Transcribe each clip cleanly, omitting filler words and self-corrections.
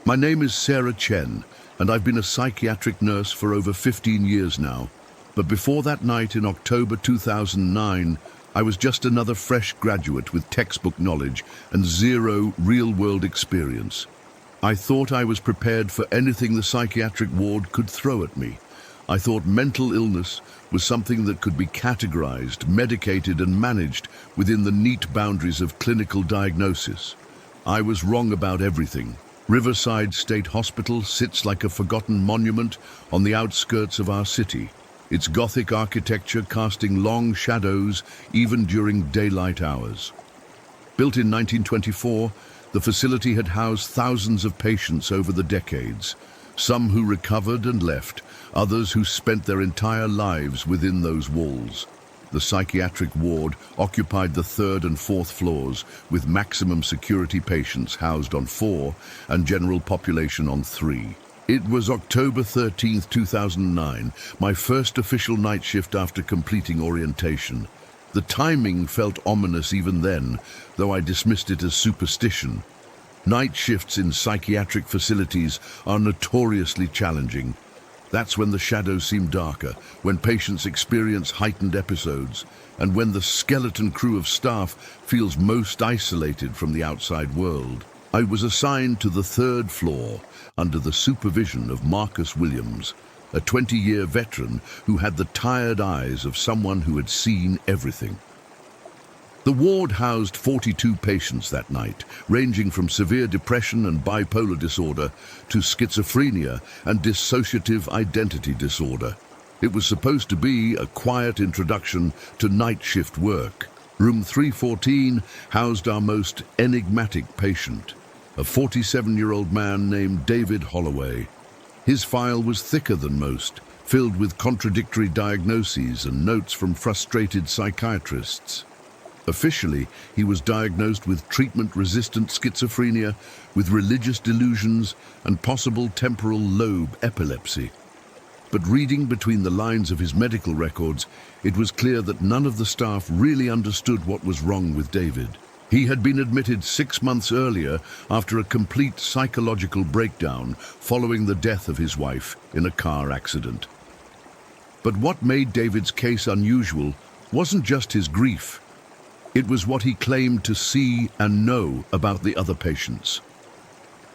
My name is Sarah Chen, and I've been a psychiatric nurse for over 15 years now. But before that night in October 2009, I was just another fresh graduate with textbook knowledge and zero real-world experience. I thought I was prepared for anything the psychiatric ward could throw at me. I thought mental illness was something that could be categorized, medicated, and managed within the neat boundaries of clinical diagnosis. I was wrong about everything. Riverside State Hospital sits like a forgotten monument on the outskirts of our city, its Gothic architecture casting long shadows even during daylight hours. Built in 1924, the facility had housed thousands of patients over the decades, some who recovered and left, others who spent their entire lives within those walls. The psychiatric ward occupied the 3rd and 4th floors, with maximum security patients housed on 4 and general population on 3. It was October 13, 2009, my first official night shift after completing orientation. The timing felt ominous even then, though I dismissed it as superstition. Night shifts in psychiatric facilities are notoriously challenging. That's when the shadows seem darker, when patients experience heightened episodes, and when the skeleton crew of staff feels most isolated from the outside world. I was assigned to the 3rd floor under the supervision of Marcus Williams, a 20-year veteran who had the tired eyes of someone who had seen everything. The ward housed 42 patients that night, ranging from severe depression and bipolar disorder to schizophrenia and dissociative identity disorder. It was supposed to be a quiet introduction to night shift work. Room 314 housed our most enigmatic patient, a 47-year-old man named David Holloway. His file was thicker than most, filled with contradictory diagnoses and notes from frustrated psychiatrists. Officially, he was diagnosed with treatment-resistant schizophrenia, with religious delusions, and possible temporal lobe epilepsy. But reading between the lines of his medical records, it was clear that none of the staff really understood what was wrong with David. He had been admitted 6 months earlier after a complete psychological breakdown following the death of his wife in a car accident. But what made David's case unusual wasn't just his grief. It was what he claimed to see and know about the other patients.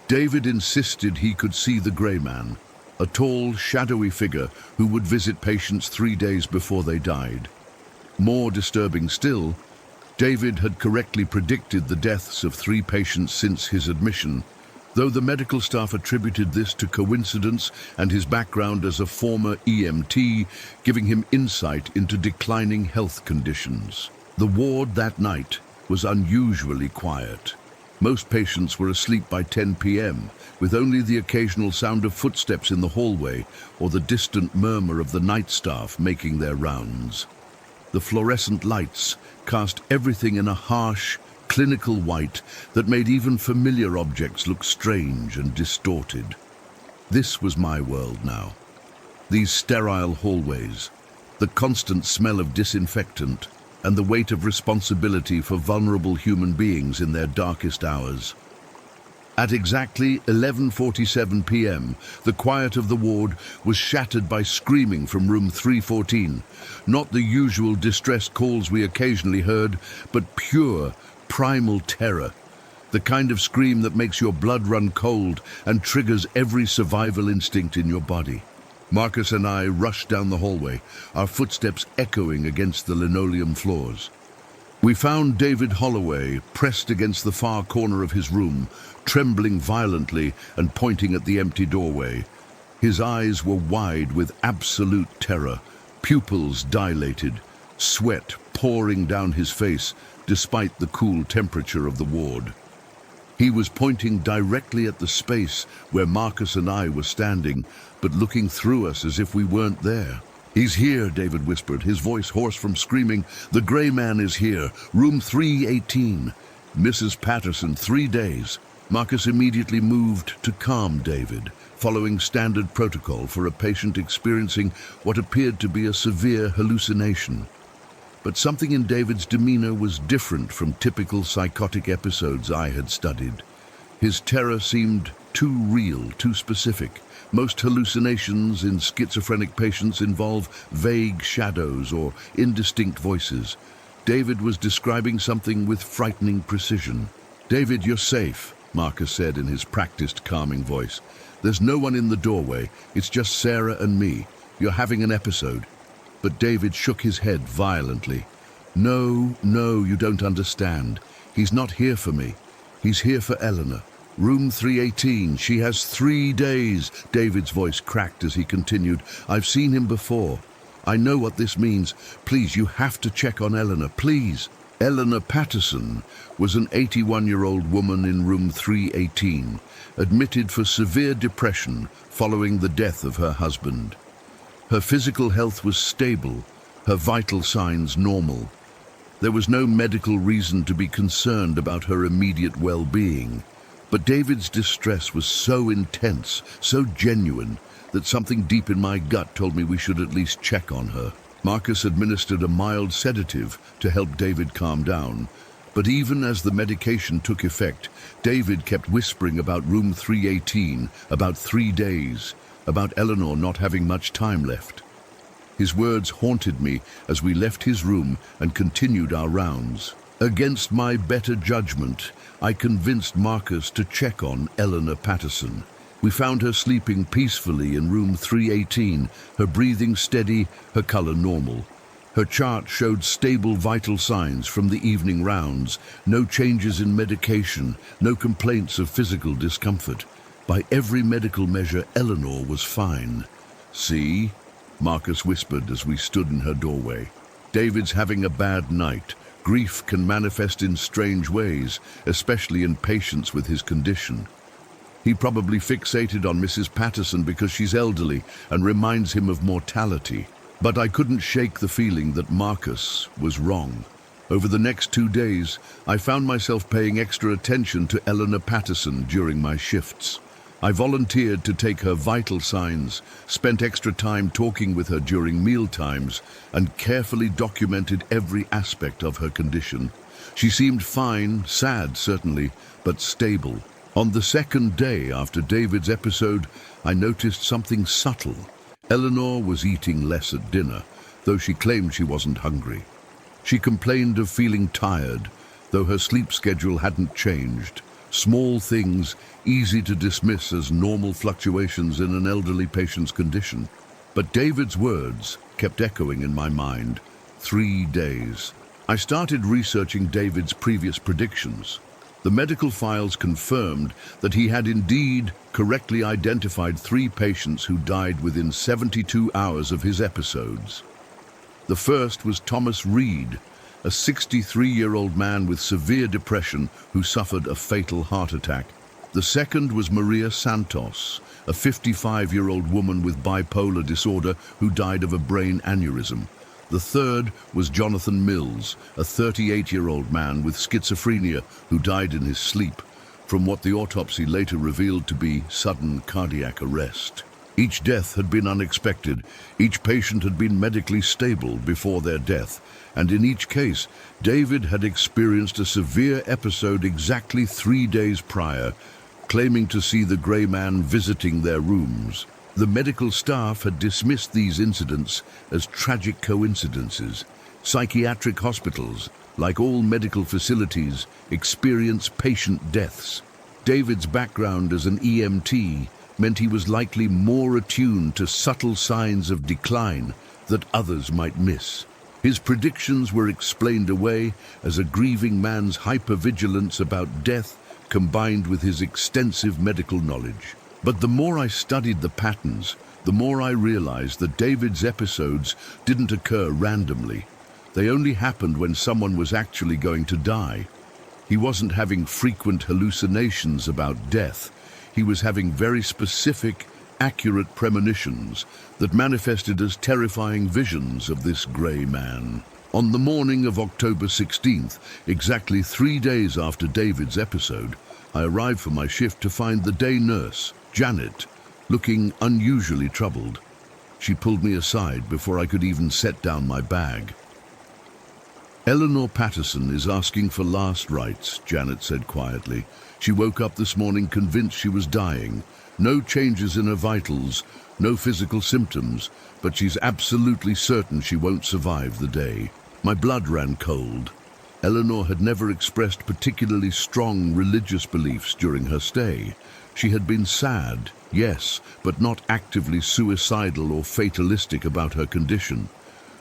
David insisted he could see the Grey Man, a tall, shadowy figure who would visit patients 3 days before they died. More disturbing still, David had correctly predicted the deaths of 3 patients since his admission, though the medical staff attributed this to coincidence and his background as a former EMT, giving him insight into declining health conditions. The ward that night was unusually quiet. Most patients were asleep by 10 p.m., with only the occasional sound of footsteps in the hallway or the distant murmur of the night staff making their rounds. The fluorescent lights cast everything in a harsh, clinical white that made even familiar objects look strange and distorted. This was my world now. These sterile hallways, the constant smell of disinfectant, and the weight of responsibility for vulnerable human beings in their darkest hours. At exactly 11:47 p.m., the quiet of the ward was shattered by screaming from room 314. Not the usual distress calls we occasionally heard, but pure, primal terror. The kind of scream that makes your blood run cold and triggers every survival instinct in your body. Marcus and I rushed down the hallway, our footsteps echoing against the linoleum floors. We found David Holloway pressed against the far corner of his room, trembling violently and pointing at the empty doorway. His eyes were wide with absolute terror, pupils dilated, sweat pouring down his face despite the cool temperature of the ward. He was pointing directly at the space where Marcus and I were standing, but looking through us as if we weren't there. "He's here," David whispered, his voice hoarse from screaming. "The Grey Man is here, room 318. Mrs. Patterson, 3 days." Marcus immediately moved to calm David, following standard protocol for a patient experiencing what appeared to be a severe hallucination. But something in David's demeanor was different from typical psychotic episodes I had studied. His terror seemed too real, too specific. Most hallucinations in schizophrenic patients involve vague shadows or indistinct voices. David was describing something with frightening precision. "David, you're safe," Marcus said in his practiced, calming voice. "There's no one in the doorway. It's just Sarah and me. You're having an episode." But David shook his head violently. No, you don't understand. He's not here for me. He's here for Eleanor. Room 318, she has 3 days." David's voice cracked as he continued. "I've seen him before. I know what this means. Please, you have to check on Eleanor, please." Eleanor Patterson was an 81-year-old woman in room 318, admitted for severe depression following the death of her husband. Her physical health was stable, her vital signs normal. There was no medical reason to be concerned about her immediate well-being. But David's distress was so intense, so genuine, that something deep in my gut told me we should at least check on her. Marcus administered a mild sedative to help David calm down. But even as the medication took effect, David kept whispering about room 318, about 3 days, about Eleanor not having much time left. His words haunted me as we left his room and continued our rounds. Against my better judgment, I convinced Marcus to check on Eleanor Patterson. We found her sleeping peacefully in room 318, her breathing steady, her color normal. Her chart showed stable vital signs from the evening rounds, no changes in medication, no complaints of physical discomfort. By every medical measure, Eleanor was fine. "See?" Marcus whispered as we stood in her doorway. "David's having a bad night. Grief can manifest in strange ways, especially in patients with his condition. He probably fixated on Mrs. Patterson because she's elderly and reminds him of mortality." But I couldn't shake the feeling that Marcus was wrong. Over the next 2 days, I found myself paying extra attention to Eleanor Patterson during my shifts. I volunteered to take her vital signs, spent extra time talking with her during meal times, and carefully documented every aspect of her condition. She seemed fine, sad certainly, but stable. On the second day after David's episode, I noticed something subtle. Eleanor was eating less at dinner, though she claimed she wasn't hungry. She complained of feeling tired, though her sleep schedule hadn't changed. Small things, easy to dismiss as normal fluctuations in an elderly patient's condition. But David's words kept echoing in my mind. 3 days. I started researching David's previous predictions. The medical files confirmed that he had indeed correctly identified 3 patients who died within 72 hours of his episodes. The first was Thomas Reed, a 63-year-old man with severe depression who suffered a fatal heart attack. The second was Maria Santos, a 55-year-old woman with bipolar disorder who died of a brain aneurysm. The third was Jonathan Mills, a 38-year-old man with schizophrenia who died in his sleep, from what the autopsy later revealed to be sudden cardiac arrest. Each death had been unexpected. Each patient had been medically stable before their death. And in each case, David had experienced a severe episode exactly 3 days prior, claiming to see the grey man visiting their rooms. The medical staff had dismissed these incidents as tragic coincidences. Psychiatric hospitals, like all medical facilities, experience patient deaths. David's background as an EMT meant he was likely more attuned to subtle signs of decline that others might miss. His predictions were explained away as a grieving man's hypervigilance about death combined with his extensive medical knowledge. But the more I studied the patterns, the more I realized that David's episodes didn't occur randomly. They only happened when someone was actually going to die. He wasn't having frequent hallucinations about death. He was having very specific, accurate premonitions that manifested as terrifying visions of this grey man. On the morning of October 16th, exactly 3 days after David's episode, I arrived for my shift to find the day nurse, Janet, looking unusually troubled. She pulled me aside before I could even set down my bag. Eleanor Patterson is asking for last rites, Janet said quietly. She woke up this morning convinced she was dying. No changes in her vitals, no physical symptoms, but she's absolutely certain she won't survive the day. My blood ran cold. Eleanor had never expressed particularly strong religious beliefs during her stay. She had been sad, yes, but not actively suicidal or fatalistic about her condition.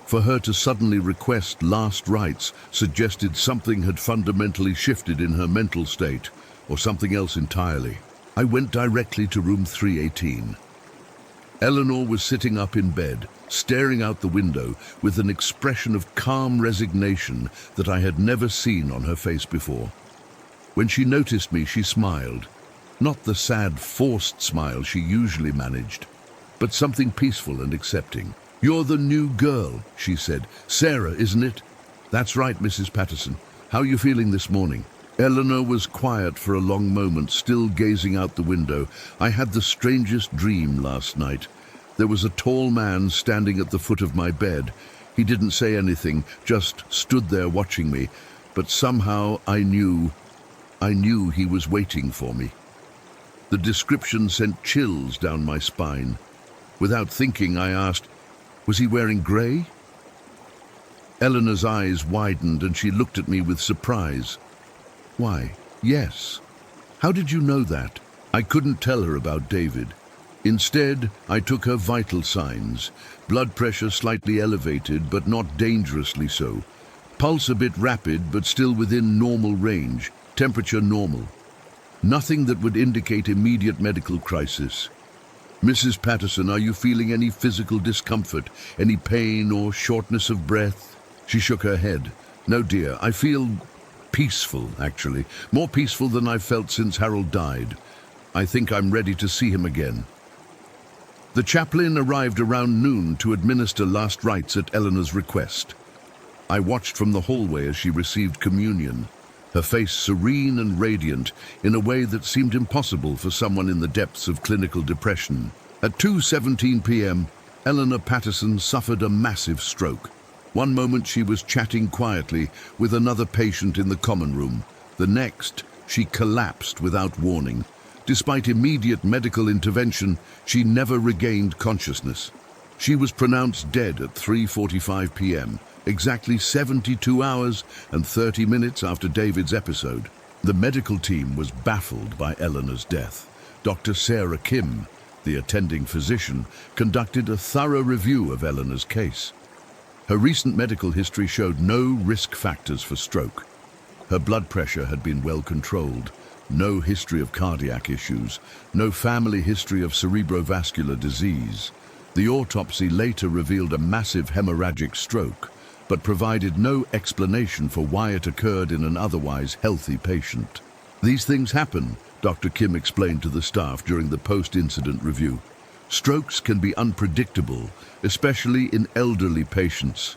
For her to suddenly request last rites suggested something had fundamentally shifted in her mental state, or something else entirely. I went directly to room 318. Eleanor was sitting up in bed, staring out the window with an expression of calm resignation that I had never seen on her face before. When she noticed me, she smiled. Not the sad, forced smile she usually managed, but something peaceful and accepting. "You're the new girl," she said. "Sarah, isn't it?" "That's right, Mrs. Patterson. How are you feeling this morning?" Eleanor was quiet for a long moment, still gazing out the window. I had the strangest dream last night. There was a tall man standing at the foot of my bed. He didn't say anything, just stood there watching me. But somehow I knew he was waiting for me. The description sent chills down my spine. Without thinking, I asked, "Was he wearing grey?" Eleanor's eyes widened and she looked at me with surprise. "Why, yes. How did you know that?" I couldn't tell her about David. Instead, I took her vital signs. Blood pressure slightly elevated, but not dangerously so. Pulse a bit rapid, but still within normal range. Temperature normal. Nothing that would indicate immediate medical crisis. "Mrs. Patterson, are you feeling any physical discomfort, any pain or shortness of breath?" She shook her head. "No, dear, I feel peaceful, actually. More peaceful than I've felt since Harold died. I think I'm ready to see him again." The chaplain arrived around noon to administer last rites at Eleanor's request. I watched from the hallway as she received communion, her face serene and radiant in a way that seemed impossible for someone in the depths of clinical depression. At 2:17 p.m., Eleanor Patterson suffered a massive stroke. One moment she was chatting quietly with another patient in the common room. The next, she collapsed without warning. Despite immediate medical intervention, she never regained consciousness. She was pronounced dead at 3:45 p.m., exactly 72 hours and 30 minutes after David's episode. The medical team was baffled by Eleanor's death. Dr. Sarah Chen, the attending physician, conducted a thorough review of Eleanor's case. Her recent medical history showed no risk factors for stroke. Her blood pressure had been well controlled. No history of cardiac issues, no family history of cerebrovascular disease. The autopsy later revealed a massive hemorrhagic stroke, but provided no explanation for why it occurred in an otherwise healthy patient. "These things happen," Dr. Kim explained to the staff during the post-incident review. "Strokes can be unpredictable, especially in elderly patients.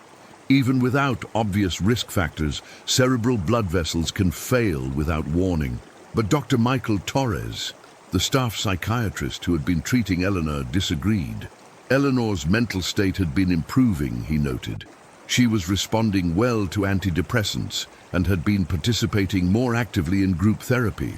Even without obvious risk factors, cerebral blood vessels can fail without warning." But Dr. Michael Torres, the staff psychiatrist who had been treating Eleanor, disagreed. Eleanor's mental state had been improving, he noted. She was responding well to antidepressants and had been participating more actively in group therapy.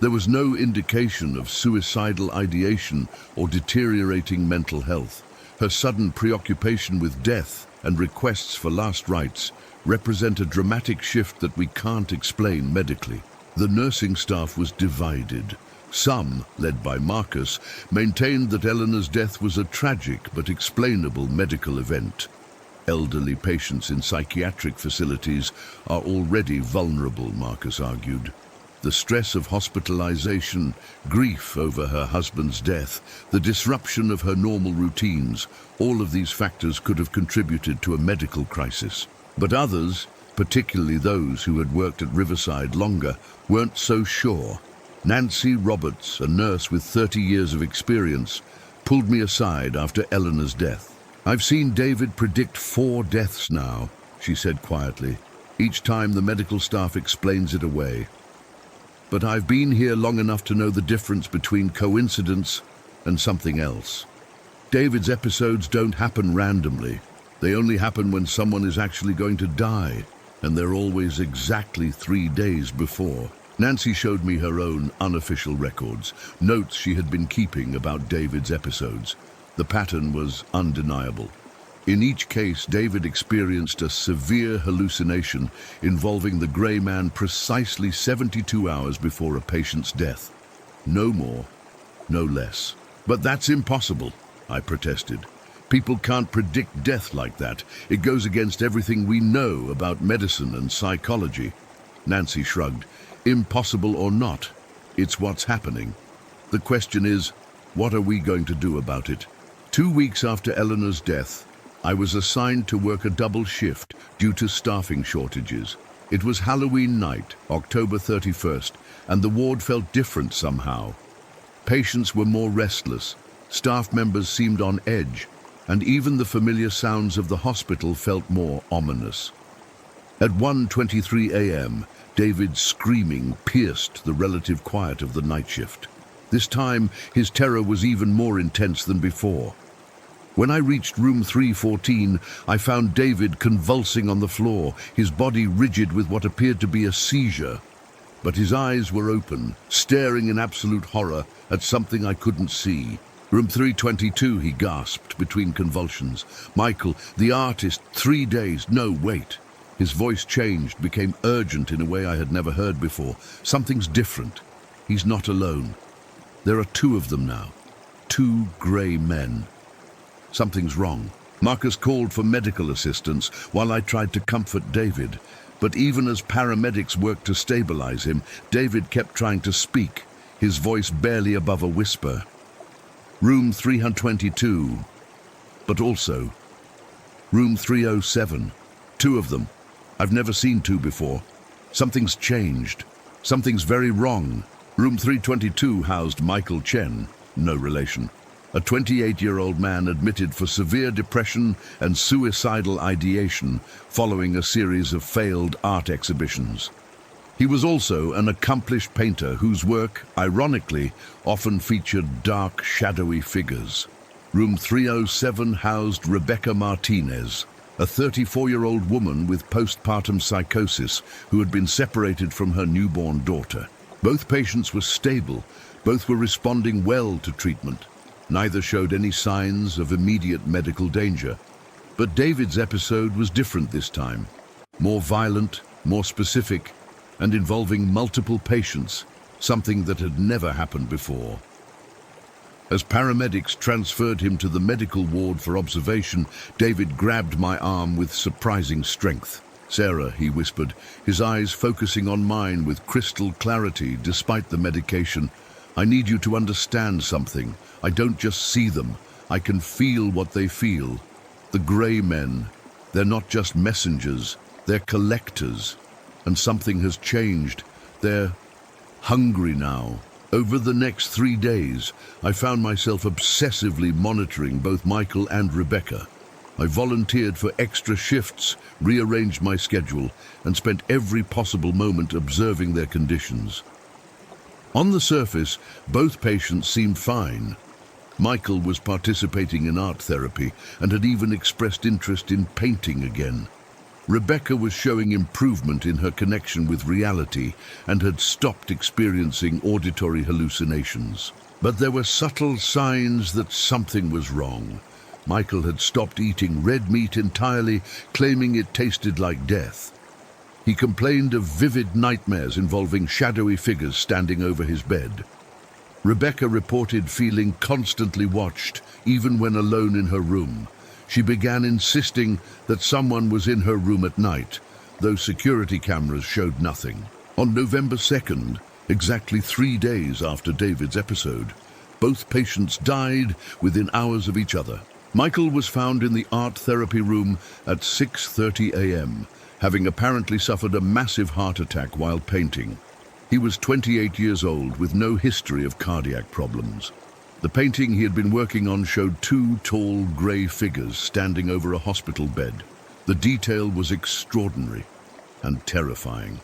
There was no indication of suicidal ideation or deteriorating mental health. Her sudden preoccupation with death and requests for last rites represent a dramatic shift that we can't explain medically. The nursing staff was divided. Some, led by Marcus, maintained that Eleanor's death was a tragic but explainable medical event. Elderly patients in psychiatric facilities are already vulnerable, Marcus argued. The stress of hospitalization, grief over her husband's death, the disruption of her normal routines, all of these factors could have contributed to a medical crisis. But others, particularly those who had worked at Riverside longer, weren't so sure. Nancy Roberts, a nurse with 30 years of experience, pulled me aside after Eleanor's death. "I've seen David predict 4 deaths now," she said quietly. "Each time the medical staff explains it away. But I've been here long enough to know the difference between coincidence and something else. David's episodes don't happen randomly. They only happen when someone is actually going to die. And they're always exactly 3 days before. Nancy showed me her own unofficial records, notes she had been keeping about David's episodes. The pattern was undeniable. In each case, David experienced a severe hallucination involving the grey man precisely 72 hours before a patient's death. No more, no less. But that's impossible, I protested. People can't predict death like that. It goes against everything we know about medicine and psychology. Nancy shrugged. Impossible or not, it's what's happening. The question is, what are we going to do about it? 2 weeks after Eleanor's death, I was assigned to work a double shift due to staffing shortages. It was Halloween night, October 31st, and the ward felt different somehow. Patients were more restless, staff members seemed on edge, and even the familiar sounds of the hospital felt more ominous. At 1:23 a.m., David's screaming pierced the relative quiet of the night shift. This time, his terror was even more intense than before. When I reached room 314, I found David convulsing on the floor, his body rigid with what appeared to be a seizure. But his eyes were open, staring in absolute horror at something I couldn't see. Room 322, he gasped between convulsions. Michael, the artist, 3 days, no, wait. His voice changed, became urgent in a way I had never heard before. Something's different. He's not alone. There are 2 of them now. 2 grey men. Something's wrong. Marcus called for medical assistance while I tried to comfort David. But even as paramedics worked to stabilize him, David kept trying to speak, his voice barely above a whisper. Room 322, but also room 307. 2 of them. I've never seen 2 before. Something's changed. Something's very wrong. Room 322 housed Michael Chen, no relation. A 28-year-old man admitted for severe depression and suicidal ideation following a series of failed art exhibitions. He was also an accomplished painter whose work, ironically, often featured dark, shadowy figures. Room 307 housed Rebecca Martinez, a 34-year-old woman with postpartum psychosis who had been separated from her newborn daughter. Both patients were stable, both were responding well to treatment. Neither showed any signs of immediate medical danger. But David's episode was different this time. More violent, more specific, and involving multiple patients, something that had never happened before. As paramedics transferred him to the medical ward for observation, David grabbed my arm with surprising strength. "Sarah," he whispered, his eyes focusing on mine with crystal clarity despite the medication. "I need you to understand something. I don't just see them. I can feel what they feel. The grey men, they're not just messengers, they're collectors. And something has changed. They're hungry now." Over the next 3 days, I found myself obsessively monitoring both Michael and Rebecca. I volunteered for extra shifts, rearranged my schedule, and spent every possible moment observing their conditions. On the surface, both patients seemed fine. Michael was participating in art therapy and had even expressed interest in painting again. Rebecca was showing improvement in her connection with reality and had stopped experiencing auditory hallucinations. But there were subtle signs that something was wrong. Michael had stopped eating red meat entirely, claiming it tasted like death. He complained of vivid nightmares involving shadowy figures standing over his bed. Rebecca reported feeling constantly watched, even when alone in her room. She began insisting that someone was in her room at night, though security cameras showed nothing. On November 2nd, exactly 3 days after David's episode, both patients died within hours of each other. Michael was found in the art therapy room at 6:30 a.m., having apparently suffered a massive heart attack while painting. He was 28 years old with no history of cardiac problems. The painting he had been working on showed 2 tall grey figures standing over a hospital bed. The detail was extraordinary and terrifying.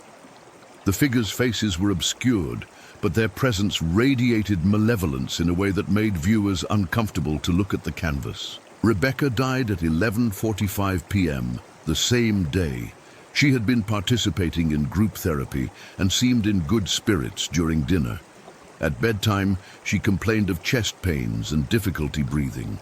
The figures' faces were obscured, but their presence radiated malevolence in a way that made viewers uncomfortable to look at the canvas. Rebecca died at 11:45 p.m. the same day. She had been participating in group therapy and seemed in good spirits during dinner. At bedtime, she complained of chest pains and difficulty breathing.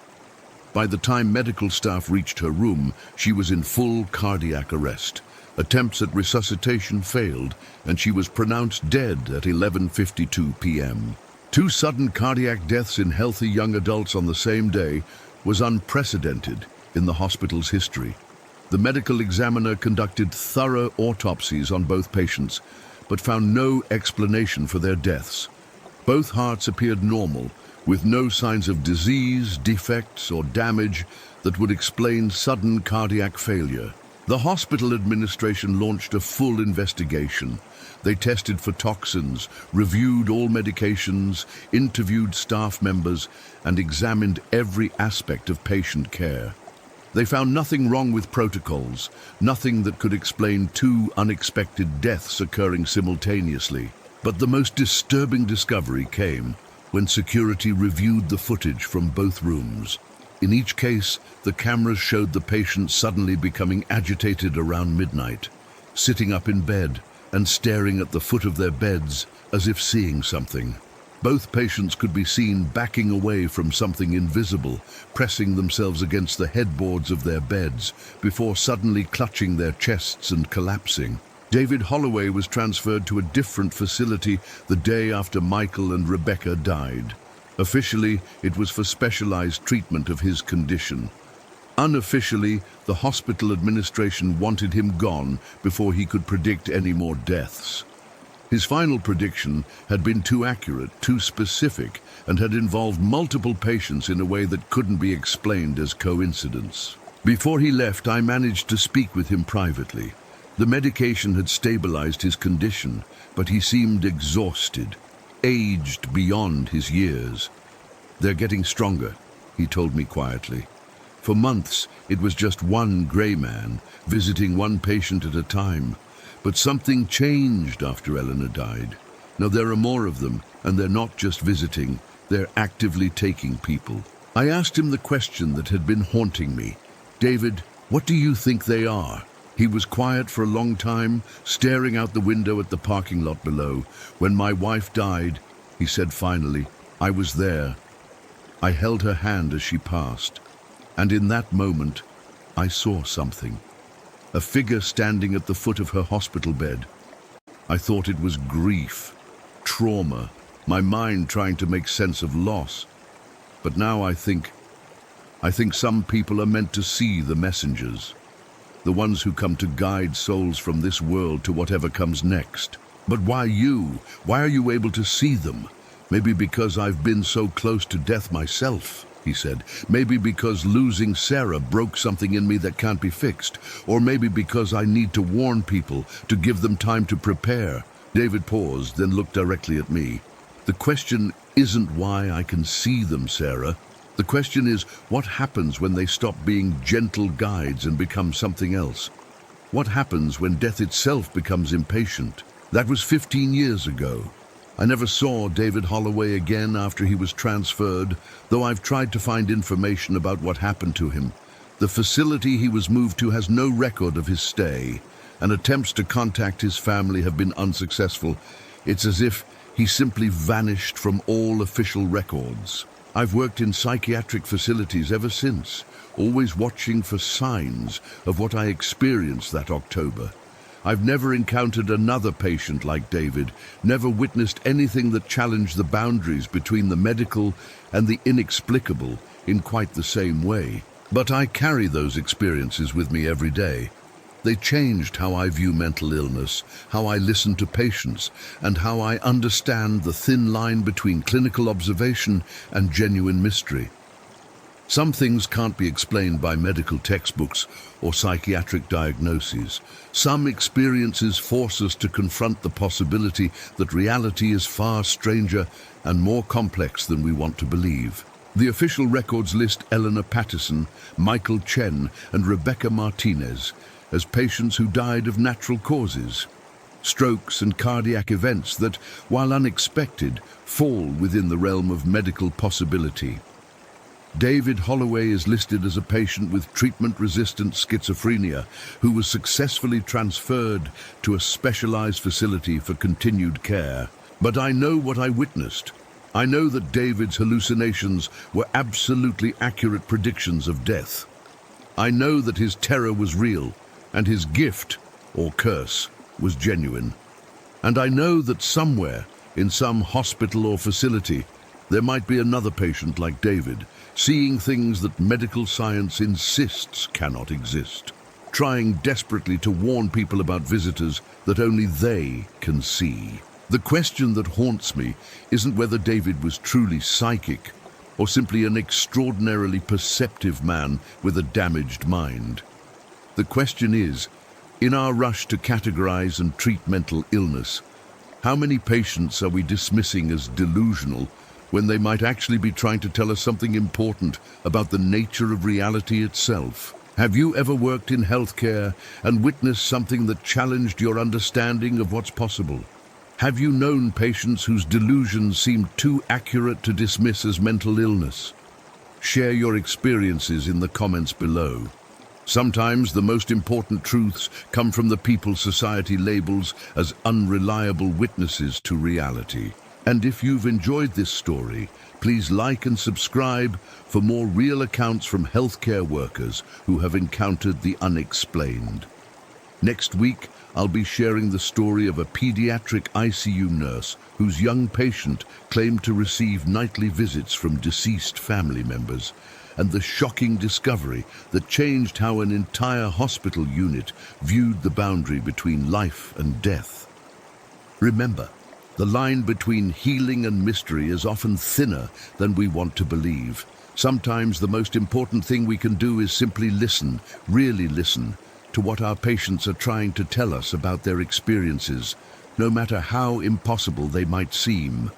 By the time medical staff reached her room, she was in full cardiac arrest. Attempts at resuscitation failed, and she was pronounced dead at 11:52 p.m. 2 sudden cardiac deaths in healthy young adults on the same day was unprecedented in the hospital's history. The medical examiner conducted thorough autopsies on both patients, but found no explanation for their deaths. Both hearts appeared normal, with no signs of disease, defects, or damage that would explain sudden cardiac failure. The hospital administration launched a full investigation. They tested for toxins, reviewed all medications, interviewed staff members, and examined every aspect of patient care. They found nothing wrong with protocols, nothing that could explain 2 unexpected deaths occurring simultaneously. But the most disturbing discovery came when security reviewed the footage from both rooms. In each case, the cameras showed the patient suddenly becoming agitated around midnight, sitting up in bed and staring at the foot of their beds as if seeing something. Both patients could be seen backing away from something invisible, pressing themselves against the headboards of their beds before suddenly clutching their chests and collapsing. David Holloway was transferred to a different facility the day after Michael and Rebecca died. Officially, it was for specialized treatment of his condition. Unofficially, the hospital administration wanted him gone before he could predict any more deaths. His final prediction had been too accurate, too specific, and had involved multiple patients in a way that couldn't be explained as coincidence. Before he left, I managed to speak with him privately. The medication had stabilized his condition, but he seemed exhausted, aged beyond his years. "They're getting stronger," he told me quietly. For months, it was just one gray man, visiting one patient at a time. But something changed after Eleanor died. Now there are more of them, and they're not just visiting, they're actively taking people. I asked him the question that had been haunting me. "David, what do you think they are?" He was quiet for a long time, staring out the window at the parking lot below. "When my wife died," he said finally, "I was there. I held her hand as she passed. And in that moment, I saw something. A figure standing at the foot of her hospital bed. I thought it was grief, trauma, my mind trying to make sense of loss. But now I think some people are meant to see the messengers, the ones who come to guide souls from this world to whatever comes next. But why you? Why are you able to see them? Maybe because I've been so close to death myself," he said. "Maybe because losing Sarah broke something in me that can't be fixed. Or maybe because I need to warn people, to give them time to prepare." David paused, then looked directly at me. "The question isn't why I can see them, Sarah. The question is, what happens when they stop being gentle guides and become something else? What happens when death itself becomes impatient?" That was 15 years ago. I never saw David Holloway again after he was transferred, though I've tried to find information about what happened to him. The facility he was moved to has no record of his stay, and attempts to contact his family have been unsuccessful. It's as if he simply vanished from all official records. I've worked in psychiatric facilities ever since, always watching for signs of what I experienced that October. I've never encountered another patient like David, never witnessed anything that challenged the boundaries between the medical and the inexplicable in quite the same way. But I carry those experiences with me every day. They changed how I view mental illness, how I listen to patients, and how I understand the thin line between clinical observation and genuine mystery. Some things can't be explained by medical textbooks or psychiatric diagnoses. Some experiences force us to confront the possibility that reality is far stranger and more complex than we want to believe. The official records list Eleanor Patterson, Michael Chen, and Rebecca Martinez as patients who died of natural causes. Strokes and cardiac events that, while unexpected, fall within the realm of medical possibility. David Holloway is listed as a patient with treatment-resistant schizophrenia who was successfully transferred to a specialized facility for continued care. But I know what I witnessed. I know that David's hallucinations were absolutely accurate predictions of death. I know that his terror was real, and his gift, or curse, was genuine. And I know that somewhere, in some hospital or facility, there might be another patient like David, seeing things that medical science insists cannot exist, trying desperately to warn people about visitors that only they can see. The question that haunts me isn't whether David was truly psychic or simply an extraordinarily perceptive man with a damaged mind. The question is, in our rush to categorize and treat mental illness, how many patients are we dismissing as delusional when they might actually be trying to tell us something important about the nature of reality itself? Have you ever worked in healthcare and witnessed something that challenged your understanding of what's possible? Have you known patients whose delusions seemed too accurate to dismiss as mental illness? Share your experiences in the comments below. Sometimes the most important truths come from the people society labels as unreliable witnesses to reality. And if you've enjoyed this story, please like and subscribe for more real accounts from healthcare workers who have encountered the unexplained. Next week, I'll be sharing the story of a pediatric ICU nurse whose young patient claimed to receive nightly visits from deceased family members, and the shocking discovery that changed how an entire hospital unit viewed the boundary between life and death. Remember, the line between healing and mystery is often thinner than we want to believe. Sometimes the most important thing we can do is simply listen, really listen, to what our patients are trying to tell us about their experiences, no matter how impossible they might seem.